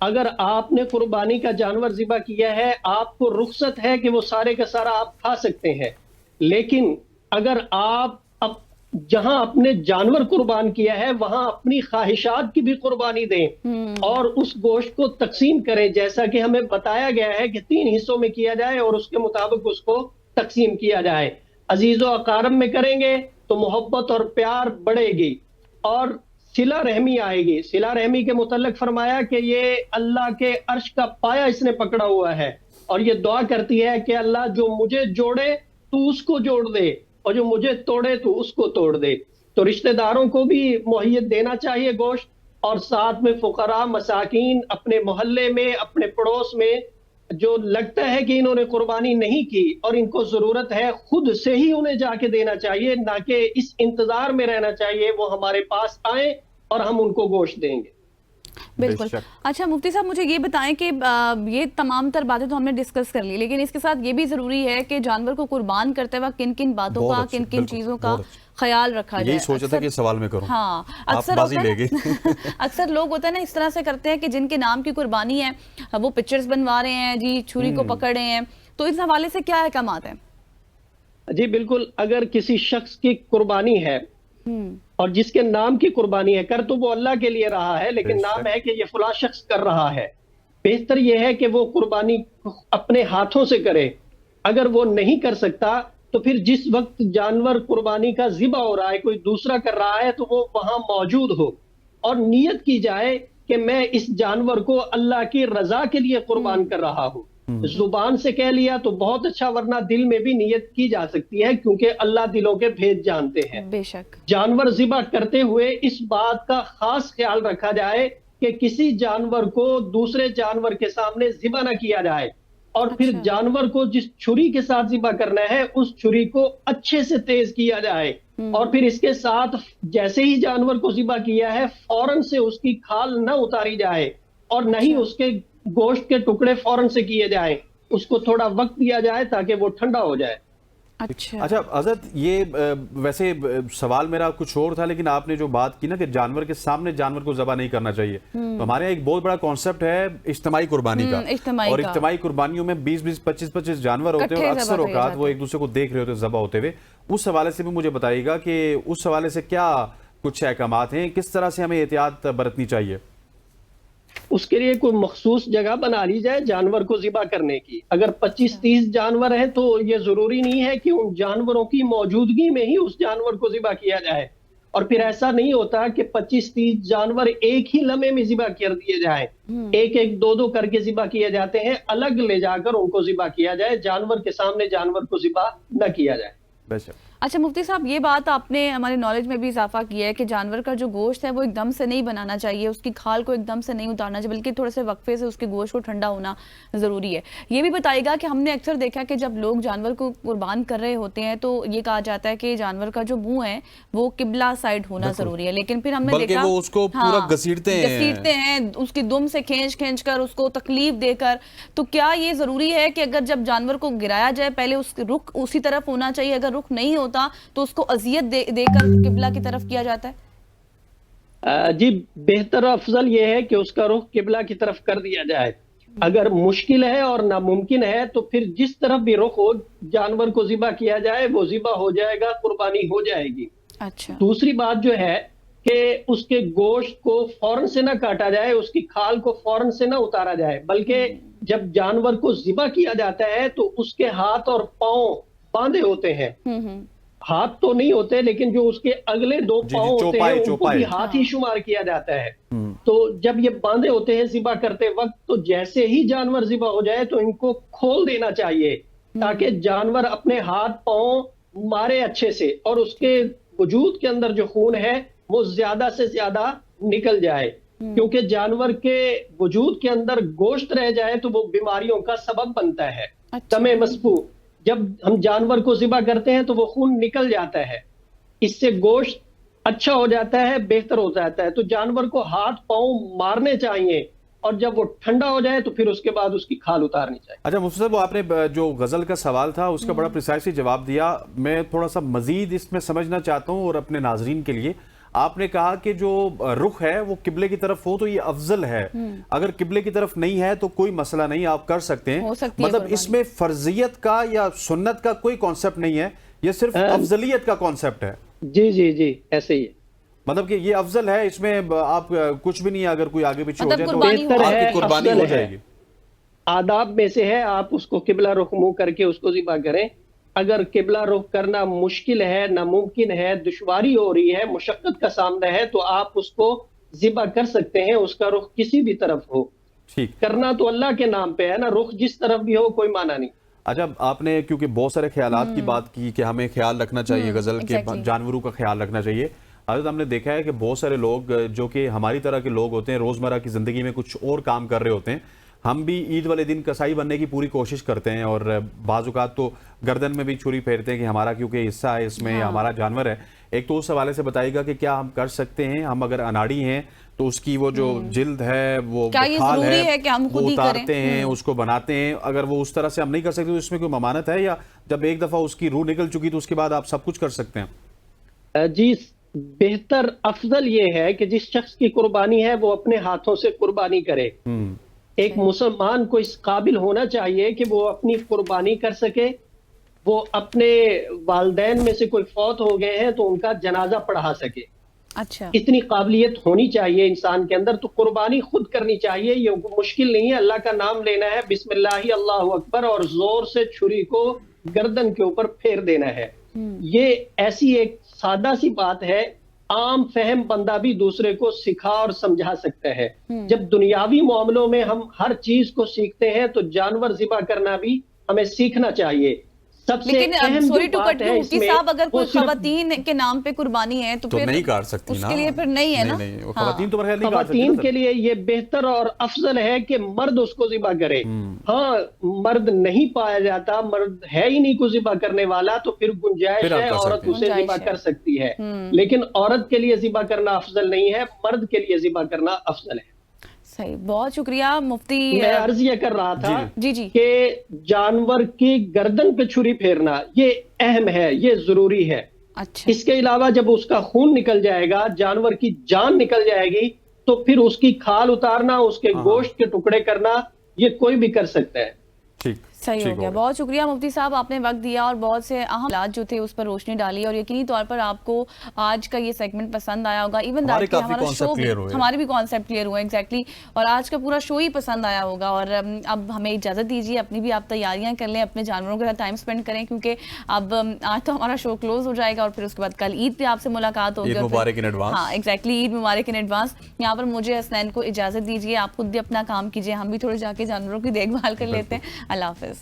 اگر آپ نے قربانی کا جانور ذبح کیا ہے، آپ کو رخصت ہے کہ وہ سارے کا سارا آپ کھا سکتے ہیں، لیکن اگر آپ جہاں اپنے جانور قربان کیا ہے وہاں اپنی خواہشات کی بھی قربانی دیں اور اس گوشت کو تقسیم کریں، جیسا کہ ہمیں بتایا گیا ہے کہ 3 حصوں میں کیا جائے اور اس کے مطابق اس کو تقسیم کیا جائے۔ عزیز و اقارب میں کریں گے تو محبت اور پیار بڑھے گی اور صلہ رحمی آئے گی۔ صلہ رحمی کے متعلق فرمایا کہ یہ اللہ کے عرش کا پایا اس نے پکڑا ہوا ہے، اور یہ دعا کرتی ہے کہ اللہ جو مجھے جوڑے تو اس کو جوڑ دے، اور جو مجھے توڑے تو اس کو توڑ دے۔ تو رشتہ داروں کو بھی مہیت دینا چاہیے گوشت، اور ساتھ میں فقراء، مساکین، اپنے محلے میں، اپنے پڑوس میں جو لگتا ہے کہ انہوں نے قربانی نہیں کی اور ان کو ضرورت ہے، خود سے ہی انہیں جا کے دینا چاہیے، نہ کہ اس انتظار میں رہنا چاہیے وہ ہمارے پاس آئیں اور ہم ان کو گوشت دیں گے۔ بالکل۔ اچھا مفتی صاحب مجھے یہ بتائیں کہ یہ تمام تر باتیں تو ہم نے ڈسکس کر لی، لیکن اس کے ساتھ یہ بھی ضروری ہے کہ جانور کو قربان کرتے وقت کن کن باتوں کا، کن کن چیزوں کا خیال رکھا جائے۔ یہی سوچا تھا کہ سوال میں کروں، ہاں آپ بازی لے گئی۔ اکثر لوگ ہوتا ہے نا اس طرح سے کرتے ہیں کہ جن کے نام کی قربانی ہے وہ پکچرز بنوا رہے ہیں جی، چھری کو پکڑ رہے ہیں، تو اس حوالے سے کیا احکامات ہیں؟ جی بالکل، اگر کسی شخص کی قربانی ہے اور جس کے نام کی قربانی ہے، کر تو وہ اللہ کے لیے رہا ہے لیکن نام ہے کہ یہ فلاں شخص کر رہا ہے، بہتر یہ ہے کہ وہ قربانی اپنے ہاتھوں سے کرے۔ اگر وہ نہیں کر سکتا تو پھر جس وقت جانور قربانی کا ذبح ہو رہا ہے کوئی دوسرا کر رہا ہے تو وہ وہاں موجود ہو اور نیت کی جائے کہ میں اس جانور کو اللہ کی رضا کے لیے قربان کر رہا ہوں۔ زبان سے کہہ لیا تو بہت اچھا، ورنہ دل میں بھی نیت کی جا سکتی ہے کیونکہ اللہ دلوں کے بھید جانتے ہیں۔ بے شک۔ جانور ذبح کرتے ہوئے اس بات کا خاص خیال رکھا جائے کہ کسی جانور کو دوسرے جانور کے سامنے ذبح نہ کیا جائے، اور پھر جانور کو جس چھری کے ساتھ ذبح کرنا ہے اس چھری کو اچھے سے تیز کیا جائے، اور پھر اس کے ساتھ جیسے ہی جانور کو ذبح کیا ہے فوراً سے اس کی کھال نہ اتاری جائے اور نہ ہی اس کے گوشت کے ٹکڑے فوراً سے کیے جائیں، اس کو تھوڑا وقت دیا جائے تاکہ وہ ٹھنڈا ہو جائے۔ اچھا حضرت، یہ ویسے سوال میرا کچھ اور تھا، لیکن آپ نے جو بات کی نا کہ جانور کے سامنے جانور کو ذبح نہیں کرنا چاہیے، تو ہمارے یہاں ایک بہت بڑا کانسیپٹ ہے اجتماعی قربانی کا، اور اجتماعی قربانیوں میں 20-20، 25-25 جانور ہوتے ہیں اور اکثر اوقات وہ ایک دوسرے کو دیکھ رہے ہوتے ہیں ذبح ہوتے ہوئے۔ اس حوالے سے بھی مجھے بتائیے گا کہ اس حوالے سے کیا کچھ احکامات ہیں، کس طرح سے ہمیں احتیاط برتنی چاہیے؟ اس کے لیے کوئی مخصوص جگہ بنا لی جائے جانور کو ذبح کرنے کی۔ اگر 25-30 جانور ہیں تو یہ ضروری نہیں ہے کہ ان جانوروں کی موجودگی میں ہی اس جانور کو ذبح کیا جائے، اور پھر ایسا نہیں ہوتا کہ 25-30 جانور ایک ہی لمحے میں ذبح کر دیے جائیں، ایک ایک دو کر کے ذبح کیے جاتے ہیں، الگ لے جا کر ان کو ذبح کیا جائے، جانور کے سامنے جانور کو ذبح نہ کیا جائے۔ اچھا مفتی صاحب، یہ بات آپ نے ہمارے نالج میں بھی اضافہ کیا ہے کہ جانور کا جو گوشت ہے وہ ایک دم سے نہیں بنانا چاہیے، اس کی کھال کو ایک دم سے نہیں اتارنا چاہیے، بلکہ تھوڑے سے وقفے سے اس کے گوشت کو ٹھنڈا ہونا ضروری ہے۔ یہ بھی بتائے گا کہ ہم نے اکثر دیکھا کہ جب لوگ جانور کو قربان کر رہے ہوتے ہیں تو یہ کہا جاتا ہے کہ جانور کا جو منہ ہے وہ قبلہ سائڈ ہونا ضروری ہے، لیکن پھر ہم نے دیکھا وہ اس کو پورا گھسیٹتے ہیں، اس کی دم سے کھینچ کر اس کو تکلیف دے کر، تو کیا یہ ضروری ہے کہ اگر جب جانور کو گرایا جائے پہلے اس رخ اسی طرف ہونا چاہیے، اگر رخ نہیں ہوتا تو اس کو اذیت دے کر قبلہ کی طرف کیا جاتا ہے؟ جی بہتر افضل یہ ہے کہ اس کا رخ قبلہ کی طرف کر دیا جائے۔ اگر مشکل ہے اور ناممکن ہے تو پھر جس طرف بھی رخ ہو جانور کو ذبح کیا جائے، وہ ذبح ہو جائے گا، قربانی ہو جائے گی۔ اچھا، دوسری بات جو ہے کہ اس کے گوشت کو فوراً سے نہ کاٹا جائے، اس کی کھال کو فوراً سے نہ اتارا جائے، بلکہ جب جانور کو ذبح کیا جاتا ہے تو اس کے ہاتھ اور پاؤں باندھے ہوتے ہیں، ہاتھ تو نہیں ہوتے لیکن جو اس کے اگلے 2 پاؤں ہوتے ہیں ان کو بھی ہاتھ ہی شمار کیا جاتا ہے۔ تو جب یہ باندھے ہوتے ہیں ذبح کرتے وقت، تو جیسے ہی جانور ذبح ہو جائے تو ان کو کھول دینا چاہیے تاکہ جانور اپنے ہاتھ پاؤں مارے اچھے سے، اور اس کے وجود کے اندر جو خون ہے وہ زیادہ سے زیادہ نکل جائے، کیونکہ جانور کے وجود کے اندر گوشت رہ جائے تو وہ بیماریوں کا سبب بنتا ہے۔ دم مسفوح، جب ہم جانور کو ذبح کرتے ہیں تو وہ خون نکل جاتا ہے، اس سے گوشت اچھا ہو جاتا ہے، بہتر ہو جاتا ہے۔ تو جانور کو ہاتھ پاؤں مارنے چاہیے، اور جب وہ ٹھنڈا ہو جائے تو پھر اس کے بعد اس کی کھال اتارنی چاہیے۔ اچھا مفتی صاحب، آپ نے جو غزل کا سوال تھا اس کا بڑا پریسائزلی جواب دیا، میں تھوڑا سا مزید اس میں سمجھنا چاہتا ہوں اور اپنے ناظرین کے لیے آپ نے کہا کہ جو رخ ہے وہ قبلے کی طرف ہو تو یہ افضل ہے، اگر قبلے کی طرف نہیں ہے تو کوئی مسئلہ نہیں، آپ کر سکتے ہیں، مطلب اس میں فرضیت کا یا سنت کا کوئی کانسیپٹ نہیں ہے، یہ صرف افضلیت کا کانسیپٹ ہے۔ جی جی جی ایسے ہی ہے، مطلب کہ یہ افضل ہے، اس میں آپ کچھ بھی نہیں ہے، اگر کوئی آگے پیچھے ہو جائے تو بہتر آپ ہے، کی قربانی افضل ہو ہے، جائے گی۔ آداب میں سے ہے آپ اس کو قبلہ رخ منہ کر کے اس کو ذبح کریں۔ اگر قبلہ رخ کرنا مشکل ہے، ناممکن ہے، دشواری ہو رہی ہے، مشقت کا سامنا ہے، تو آپ اس کو ذبح کر سکتے ہیں، اس کا رخ کسی بھی طرف ہو، ٹھیک۔ کرنا تو اللہ کے نام پہ ہے نا، رخ جس طرف بھی ہو کوئی معنی نہیں۔ اچھا، آپ نے کیونکہ بہت سارے خیالات کی بات کی کہ ہمیں خیال رکھنا چاہیے غزل کے جانوروں کا خیال رکھنا چاہیے، حضرت ہم نے دیکھا ہے کہ بہت سارے لوگ جو کہ ہماری طرح کے لوگ ہوتے ہیں، روزمرہ کی زندگی میں کچھ اور کام کر رہے ہوتے ہیں، ہم بھی عید والے دن کسائی بننے کی پوری کوشش کرتے ہیں، اور بعض اوقات تو گردن میں بھی چھری پھیرتے ہیں کہ ہمارا کیونکہ حصہ ہے اس میں، ہمارا جانور ہے۔ ایک تو اس حوالے سے بتائیے گا کہ کیا ہم کر سکتے ہیں، ہم اگر اناڑی ہیں تو اس کی وہ جو جلد ہے، وہ کھال ہے، وہ اتارتے ہیں، اس کو بناتے ہیں، اگر وہ اس طرح سے ہم نہیں کر سکتے تو اس میں کوئی ممانعت ہے، یا جب ایک دفعہ اس کی روح نکل چکی تو اس کے بعد آپ سب کچھ کر سکتے ہیں؟ جی بہتر افضل یہ ہے کہ جس شخص کی قربانی ہے وہ اپنے ہاتھوں سے قربانی کرے۔ ایک مسلمان کو اس قابل ہونا چاہیے کہ وہ اپنی قربانی کر سکے، وہ اپنے والدین میں سے کوئی فوت ہو گئے ہیں تو ان کا جنازہ پڑھا سکے۔ اچھا، اتنی قابلیت ہونی چاہیے انسان کے اندر، تو قربانی خود کرنی چاہیے، یہ مشکل نہیں ہے، اللہ کا نام لینا ہے، بسم اللہ اللہ اکبر، اور زور سے چھری کو گردن کے اوپر پھیر دینا ہے۔ یہ ایسی ایک سادہ سی بات ہے، عام فہم بندہ بھی دوسرے کو سکھا اور سمجھا سکتا ہے۔ جب دنیاوی معاملوں میں ہم ہر چیز کو سیکھتے ہیں تو جانور ذبح کرنا بھی ہمیں سیکھنا چاہیے۔ سب سے لیکن اہم سوری ٹو جو کٹ بات ہے یو، اس مفتی میں صاحب اگر وہ کوئی صرف خواتین کے نام پہ قربانی ہے تو پھر نہیں کر سکتی اس نا، کے لیے پھر نہیں ہے نا، نہیں، خواتین تو نہیں کر سکتی۔ خواتین کے لیے یہ بہتر اور افضل ہے کہ مرد اس کو ذبح کرے۔ ہاں مرد نہیں پایا جاتا، مرد ہے ہی نہیں کو ذبح کرنے والا، تو پھر گنجائش ہے، عورت اسے ذبح کر سکتی ہے، لیکن عورت کے لیے ذبح کرنا افضل نہیں ہے، مرد کے لیے ذبح کرنا افضل ہے۔ صحیح، بہت شکریہ مفتی۔ میں عرض یہ کر رہا تھا جی جی کہ جانور کی گردن پہ چھری پھیرنا یہ اہم ہے، یہ ضروری ہے۔ اچھا، اس کے علاوہ جب اس کا خون نکل جائے گا، جانور کی جان نکل جائے گی، تو پھر اس کی کھال اتارنا، اس کے گوشت کے ٹکڑے کرنا، یہ کوئی بھی کر سکتا ہے۔ صحیح ہو گیا، بہت شکریہ مفتی صاحب، آپ نے وقت دیا اور بہت سے اہم حالات جو تھے اس پر روشنی ڈالی، اور یقینی طور پر آپ کو آج کا یہ سیگمنٹ پسند آیا ہوگا، ایون دیٹ کہ ہمارا شو بھی، ہمارے بھی کانسیپٹ کلیئر ہوئے ایگزیکٹلی، اور آج کا پورا شو ہی پسند آیا ہوگا۔ اور اب ہمیں اجازت دیجیے، اپنی بھی آپ تیاریاں کر لیں، اپنے جانوروں کے ساتھ ٹائم سپینڈ کریں، کیونکہ اب آج تو ہمارا شو کلوز ہو جائے گا، اور پھر اس کے بعد کل عید پہ آپ سے ملاقات ہوگی۔ عید مبارک ان ایڈوانس۔ ہاں exactly, Eid Mubarak in advance. یہاں پر مجھے حسنین کو اجازت دیجیے، آپ خود بھی اپنا کام کیجیے، ہم بھی تھوڑے جا کے جانوروں کی دیکھ بھال کر لیتے ہیں۔ اللہ حافظ۔